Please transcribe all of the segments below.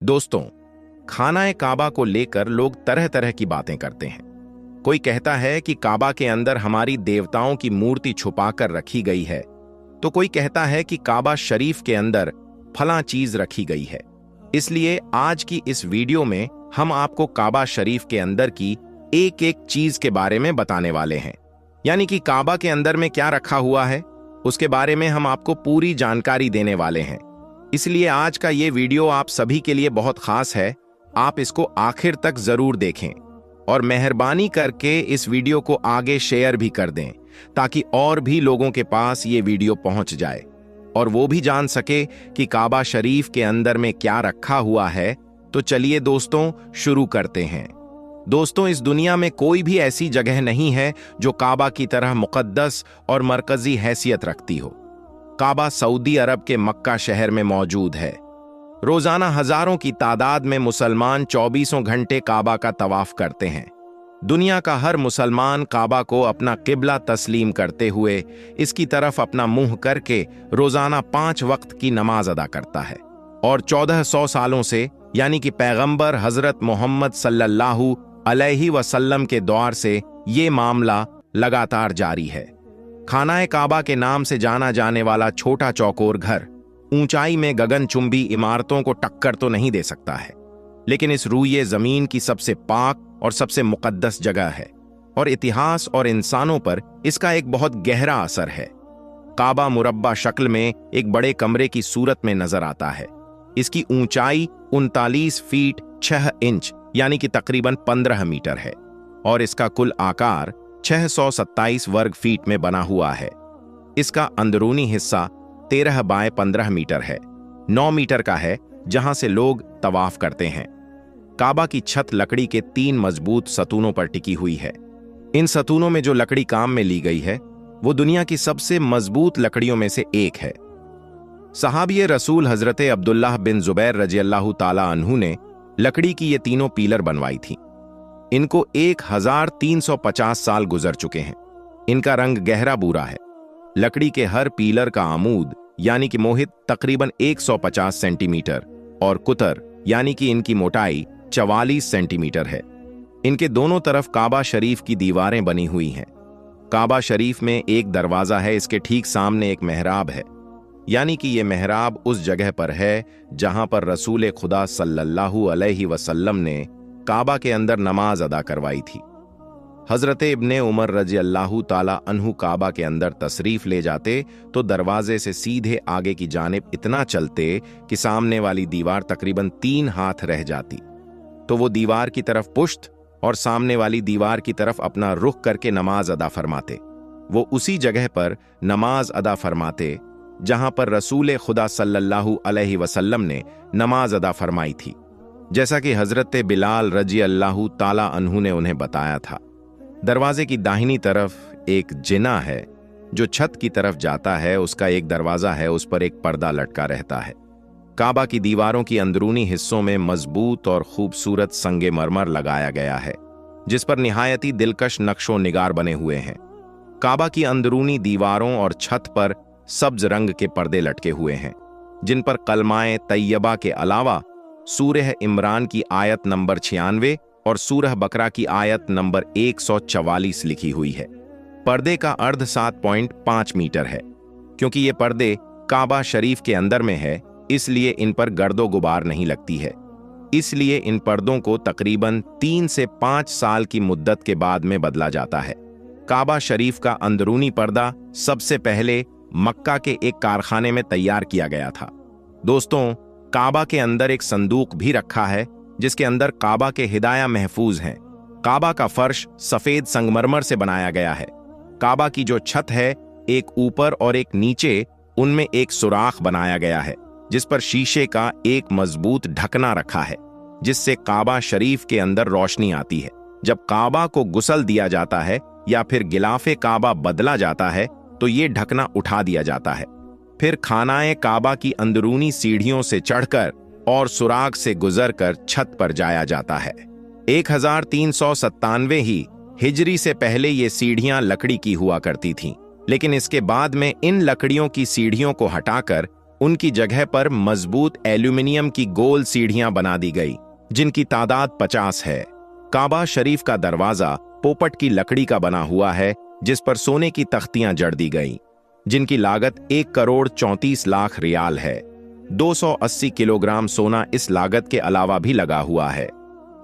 दोस्तों, खाना काबा को लेकर लोग तरह तरह की बातें करते हैं। कोई कहता है कि काबा के अंदर हमारी देवताओं की मूर्ति छुपाकर रखी गई है, तो कोई कहता है कि काबा शरीफ के अंदर फलां चीज रखी गई है। इसलिए आज की इस वीडियो में हम आपको काबा शरीफ के अंदर की एक एक चीज के बारे में बताने वाले हैं। यानी कि काबा के अंदर में क्या रखा हुआ है, उसके बारे में हम आपको पूरी जानकारी देने वाले हैं। इसलिए आज का ये वीडियो आप सभी के लिए बहुत खास है। आप इसको आखिर तक जरूर देखें और मेहरबानी करके इस वीडियो को आगे शेयर भी कर दें, ताकि और भी लोगों के पास ये वीडियो पहुंच जाए और वो भी जान सके कि काबा शरीफ के अंदर में क्या रखा हुआ है। तो चलिए दोस्तों, शुरू करते हैं। दोस्तों, इस दुनिया में कोई भी ऐसी जगह नहीं है जो काबा की तरह मुकद्दस और मरकजी हैसियत रखती हो। काबा सऊदी अरब के मक्का शहर में मौजूद है। रोजाना हजारों की तादाद में मुसलमान 24 घंटे काबा का तवाफ करते हैं। दुनिया का हर मुसलमान काबा को अपना किबला तस्लीम करते हुए इसकी तरफ अपना मुंह करके रोजाना 5 वक्त की नमाज अदा करता है। और 1400 सालों से, यानी कि पैगंबर हजरत मोहम्मद सल्लल्लाहु अलैहि वसल्लम के दौर से ये मामला लगातार जारी है। खानाए काबा के नाम से जाना जाने वाला छोटा चौकोर घर ऊंचाई में गगनचुंबी इमारतों को टक्कर तो नहीं दे सकता है, लेकिन इस रूए जमीन की सबसे पाक और सबसे मुकद्दस जगह है और इतिहास और इंसानों पर इसका एक बहुत गहरा असर है। काबा मुरब्बा शक्ल में एक बड़े कमरे की सूरत में नजर आता है। इसकी ऊंचाई 39 फीट 6 इंच यानी कि तकरीबन 15 मीटर है और इसका कुल आकार 627 वर्ग फीट में बना हुआ है। इसका अंदरूनी हिस्सा 13 बाय 15 मीटर है, 9 मीटर का है, जहां से लोग तवाफ करते हैं। काबा की छत लकड़ी के 3 मजबूत सतूनों पर टिकी हुई है। इन सतूनों में जो लकड़ी काम में ली गई है वो दुनिया की सबसे मजबूत लकड़ियों में से एक है। सहाबी रसूल हजरत अब्दुल्लाह बिन जुबैर रज़ियल्लाहु ताला अन्हु ने लकड़ी की ये तीनों पीलर बनवाई थी। इनको 1350 साल गुजर चुके हैं। इनका रंग गहरा भूरा है। लकड़ी के हर पीलर का आमूद यानी कि मोहित तकरीबन 150 सेंटीमीटर और कुतर यानी कि इनकी मोटाई 44 सेंटीमीटर है। इनके दोनों तरफ काबा शरीफ की दीवारें बनी हुई हैं। काबा शरीफ में एक दरवाजा है, इसके ठीक सामने एक मेहराब है, यानी कि ये मेहराब उस जगह पर है जहां पर रसूल खुदा सल्लल्लाहु अलैहि वसल्लम ने काबा के अंदर नमाज अदा करवाई थी। हजरत इब्ने उमर रज़ियल्लाहु ताला अन्हु काबा के अंदर तशरीफ ले जाते तो दरवाजे से सीधे आगे की जानिब इतना चलते कि सामने वाली दीवार तकरीबन 3 हाथ रह जाती, तो वो दीवार की तरफ पुश्त और सामने वाली दीवार की तरफ अपना रुख करके नमाज अदा फरमाते। वो उसी जगह पर नमाज अदा फरमाते जहां पर रसूल खुदा सल्लल्लाहु अलैहि वसल्लम ने नमाज अदा फरमाई थी, जैसा कि हजरत बिलाल रज़ियल्लाहु ताला अन्हु ने उन्हें बताया था। दरवाजे की दाहिनी तरफ एक जिना है जो छत की तरफ जाता है। उसका एक दरवाजा है, उस पर एक पर्दा लटका रहता है। काबा की दीवारों की अंदरूनी हिस्सों में मजबूत और खूबसूरत संगे मरमर लगाया गया है, जिस पर निहायती दिलकश नक्शो निगार बने हुए हैं। काबा की अंदरूनी दीवारों और छत पर सब्ज रंग के पर्दे लटके हुए हैं, जिन पर कलमाए तैयबा के अलावा सूरह इमरान की आयत नंबर 96 और सूरह बकरा की आयत नंबर 144 लिखी हुई है। पर्दे का अर्ध 7.5 मीटर है। क्योंकि ये पर्दे काबा शरीफ के अंदर में है, इसलिए इन पर गर्दो गुबार नहीं लगती है। इसलिए इन पर्दों को तकरीबन 3 से 5 साल की मुद्दत के बाद में बदला जाता है। काबा शरीफ का अंदरूनी पर्दा सबसे पहले मक्का के एक कारखाने में तैयार किया गया था। दोस्तों, काबा के अंदर एक संदूक भी रखा है जिसके अंदर काबा के हिदाया महफूज हैं। काबा का फर्श सफेद संगमरमर से बनाया गया है। काबा की जो छत है, एक ऊपर और एक नीचे, उनमें एक सुराख बनाया गया है जिस पर शीशे का एक मजबूत ढकना रखा है, जिससे काबा शरीफ के अंदर रोशनी आती है। जब काबा को गुसल दिया जाता है या फिर गिलाफे काबा बदला जाता है तो ये ढकना उठा दिया जाता है। फिर खानाए काबा की अंदरूनी सीढ़ियों से चढ़कर और सुराग से गुजरकर छत पर जाया जाता है। 1397 ही हिजरी से पहले ये सीढ़ियां लकड़ी की हुआ करती थीं, लेकिन इसके बाद में इन लकड़ियों की सीढ़ियों को हटाकर उनकी जगह पर मजबूत एल्यूमिनियम की गोल सीढ़ियां बना दी गई, जिनकी तादाद 50 है। काबा शरीफ का दरवाजा पोपट की लकड़ी का बना हुआ है, जिस पर सोने की तख्तियां जड़ दी गईं, जिनकी लागत 1 करोड़ 34 लाख रियाल है। 280 किलोग्राम सोना इस लागत के अलावा भी लगा हुआ है।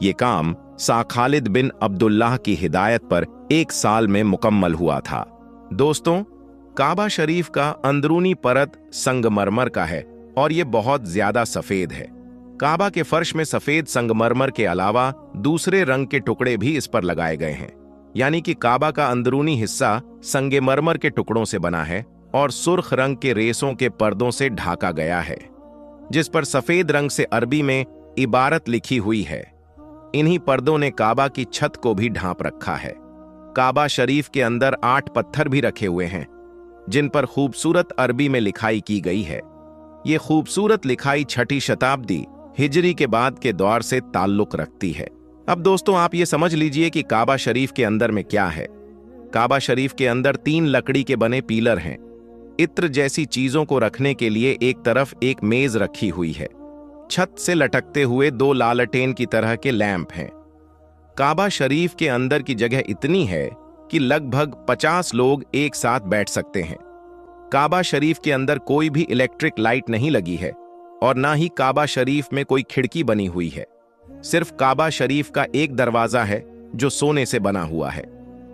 ये काम शाह खालिद बिन अब्दुल्लाह की हिदायत पर 1 साल में मुकम्मल हुआ था। दोस्तों, काबा शरीफ का अंदरूनी परत संगमरमर का है और ये बहुत ज्यादा सफेद है। काबा के फर्श में सफेद संगमरमर के अलावा दूसरे रंग के टुकड़े भी इस पर लगाए गए हैं, यानी कि काबा का अंदरूनी हिस्सा संगमरमर के टुकड़ों से बना है और सुर्ख रंग के रेसों के पर्दों से ढाका गया है, जिस पर सफेद रंग से अरबी में इबारत लिखी हुई है। इन्हीं पर्दों ने काबा की छत को भी ढांप रखा है। काबा शरीफ के अंदर 8 पत्थर भी रखे हुए हैं, जिन पर खूबसूरत अरबी में लिखाई की गई है। ये खूबसूरत लिखाई 6वीं शताब्दी हिजरी के बाद के दौर से ताल्लुक रखती है। अब दोस्तों, आप ये समझ लीजिए कि काबा शरीफ के अंदर में क्या है। काबा शरीफ के अंदर 3 लकड़ी के बने पीलर हैं। इत्र जैसी चीजों को रखने के लिए एक तरफ एक मेज रखी हुई है। छत से लटकते हुए 2 लालटेन की तरह के लैंप हैं। काबा शरीफ के अंदर की जगह इतनी है कि लगभग 50 लोग एक साथ बैठ सकते हैं। काबा शरीफ के अंदर कोई भी इलेक्ट्रिक लाइट नहीं लगी है और ना ही काबा शरीफ में कोई खिड़की बनी हुई है। सिर्फ काबा शरीफ का एक दरवाजा है जो सोने से बना हुआ है।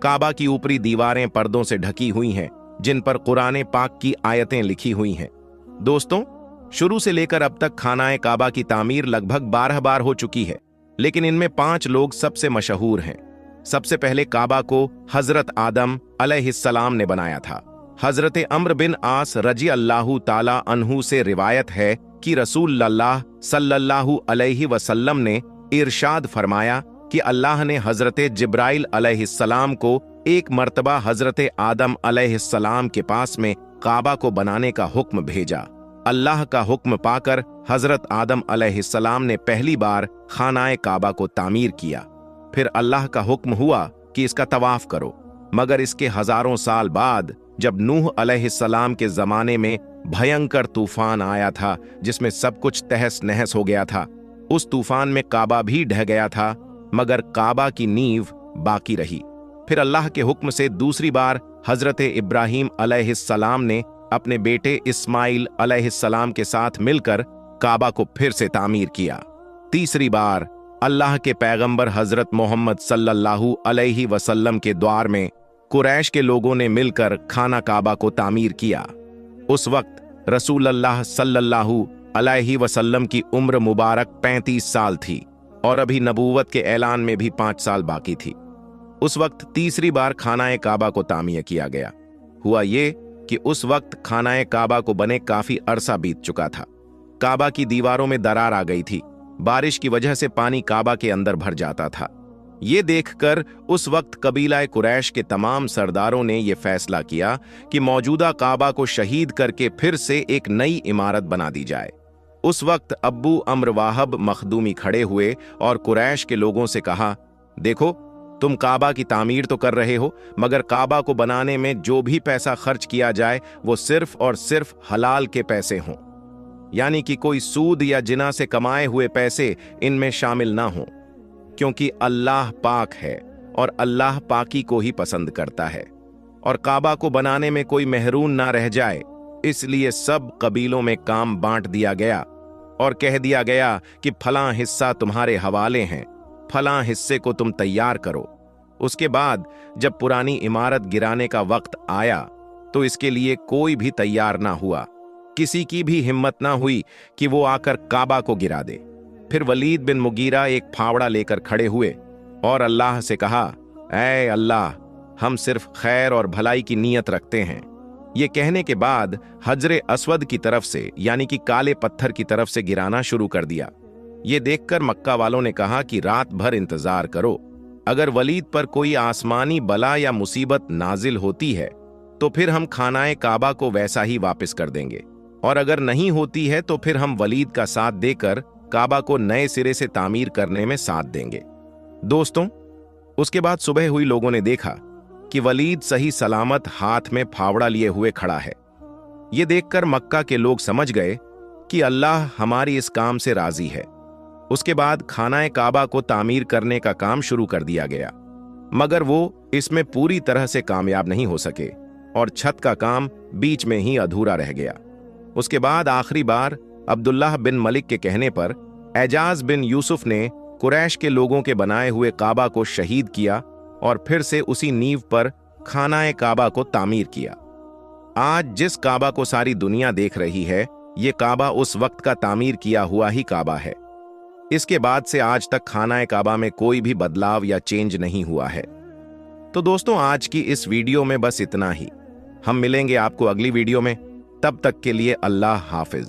काबा की ऊपरी दीवारें पर्दों से ढकी हुई हैं, जिन पर कुरान पाक की आयतें लिखी हुई हैं। दोस्तों, शुरू से लेकर अब तक खानाए काबा की तामीर लगभग 12 बार हो चुकी है, लेकिन इनमें 5 लोग सबसे मशहूर हैं। सबसे पहले काबा को हजरत आदम अलैहिस्सलाम ने बनाया था। हजरत अम्र बिन आस रजी अल्लाहु ताला अन्हु से रिवायत है कि रसूलुल्लाह सल्लल्लाहु अलैहि वसल्लम ने इरशाद फरमाया कि अल्लाह ने हजरत जिब्राइल अलैहिस्सलाम को एक मर्तबा हजरत आदम अलैहिस्सलाम के पास में काबा को बनाने का हुक्म भेजा। अल्लाह का हुक्म पाकर हजरत आदम अलैहिस्सलाम ने पहली बार खानाए काबा को तामीर किया। फिर अल्लाह का हुक्म हुआ कि इसका तवाफ करो, मगर इसके हजारों साल बाद जब नूह अलैहिस्सलाम के जमाने में भयंकर तूफान आया था, जिसमें सब कुछ तहस नहस हो गया था, उस तूफान में काबा भी ढह गया था, मगर काबा की नींव बाकी रही। फिर अल्लाह के हुक्म से दूसरी बार हजरत इब्राहीम अलैहिस्सलाम ने अपने बेटे इस्माइल अलैहिस्सलाम के साथ मिलकर काबा को फिर से तामीर किया। तीसरी बार अल्लाह के पैगंबर हजरत मोहम्मद सल्लल्लाहु अलैहि वसल्लम के द्वार में कुरैश के लोगों ने मिलकर खाना काबा को तामीर किया। उस वक्त रसूलुल्लाह सल्लल्लाहु अलैहि वसल्लम की उम्र मुबारक 35 साल थी और अभी नबूवत के ऐलान में भी 5 साल बाकी थी। उस वक्त तीसरी बार खानाए काबा को तामीर किया गया। हुआ ये कि उस वक्त खानाए काबा को बने काफी अरसा बीत चुका था। काबा की दीवारों में दरार आ गई थी। बारिश की वजह से पानी काबा के अंदर भर जाता था। ये देखकर उस वक्त कबीला कुरैश के तमाम सरदारों ने यह फैसला किया कि मौजूदा काबा को शहीद करके फिर से एक नई इमारत बना दी जाए। उस वक्त अब्बू अम्र वाहब मखदूमी खड़े हुए और कुरैश के लोगों से कहा, देखो, तुम काबा की तामीर तो कर रहे हो, मगर काबा को बनाने में जो भी पैसा खर्च किया जाए वो सिर्फ और सिर्फ हलाल के पैसे हों, यानी कि कोई सूद या जिना से कमाए हुए पैसे इनमें शामिल ना हों, क्योंकि अल्लाह पाक है और अल्लाह पाकी को ही पसंद करता है, और काबा को बनाने में कोई महरूम ना रह जाए, इसलिए सब कबीलों में काम बांट दिया गया और कह दिया गया कि फलां हिस्सा तुम्हारे हवाले हैं, फलां हिस्से को तुम तैयार करो। उसके बाद जब पुरानी इमारत गिराने का वक्त आया तो इसके लिए कोई भी तैयार ना हुआ। किसी की भी हिम्मत ना हुई कि वो आकर काबा को गिरा दे। फिर वलीद बिन मुगीरा एक फावड़ा लेकर खड़े हुए और अल्लाह से कहा, ऐ अल्लाह, हम सिर्फ खैर और भलाई की नीयत रखते हैं। ये कहने के बाद हजरे अस्वद की तरफ से, यानी कि काले पत्थर की तरफ से गिराना शुरू कर दिया। ये देखकर मक्का वालों ने कहा कि रात भर इंतजार करो, अगर वलीद पर कोई आसमानी बला या मुसीबत नाजिल होती है तो फिर हम खानाए काबा को वैसा ही वापस कर देंगे, और अगर नहीं होती है तो फिर हम वलीद का साथ देकर काबा को नए सिरे से तामीर करने में साथ देंगे। दोस्तों, उसके बाद सुबह हुई। लोगों ने देखा कि वलीद सही सलामत हाथ में फावड़ा लिए हुए खड़ा है। ये देखकर मक्का के लोग समझ गए कि अल्लाह हमारी इस काम से राजी है। उसके बाद खानाए काबा को तामीर करने का काम शुरू कर दिया गया, मगर वो इसमें पूरी तरह से कामयाब नहीं हो सके और छत का काम बीच में ही अधूरा रह गया। उसके बाद आखिरी बार अब्दुल्लाह बिन मलिक के कहने पर एजाज बिन यूसुफ ने कुरैश के लोगों के बनाए हुए काबा को शहीद किया और फिर से उसी नींव पर खानाए काबा को तामीर किया। आज जिस काबा को सारी दुनिया देख रही है, ये काबा उस वक्त का तामीर किया हुआ ही काबा है। इसके बाद से आज तक खानाए काबा में कोई भी बदलाव या चेंज नहीं हुआ है। तो दोस्तों, आज की इस वीडियो में बस इतना ही। हम मिलेंगे आपको अगली वीडियो में। तब तक के लिए अल्लाह हाफिज।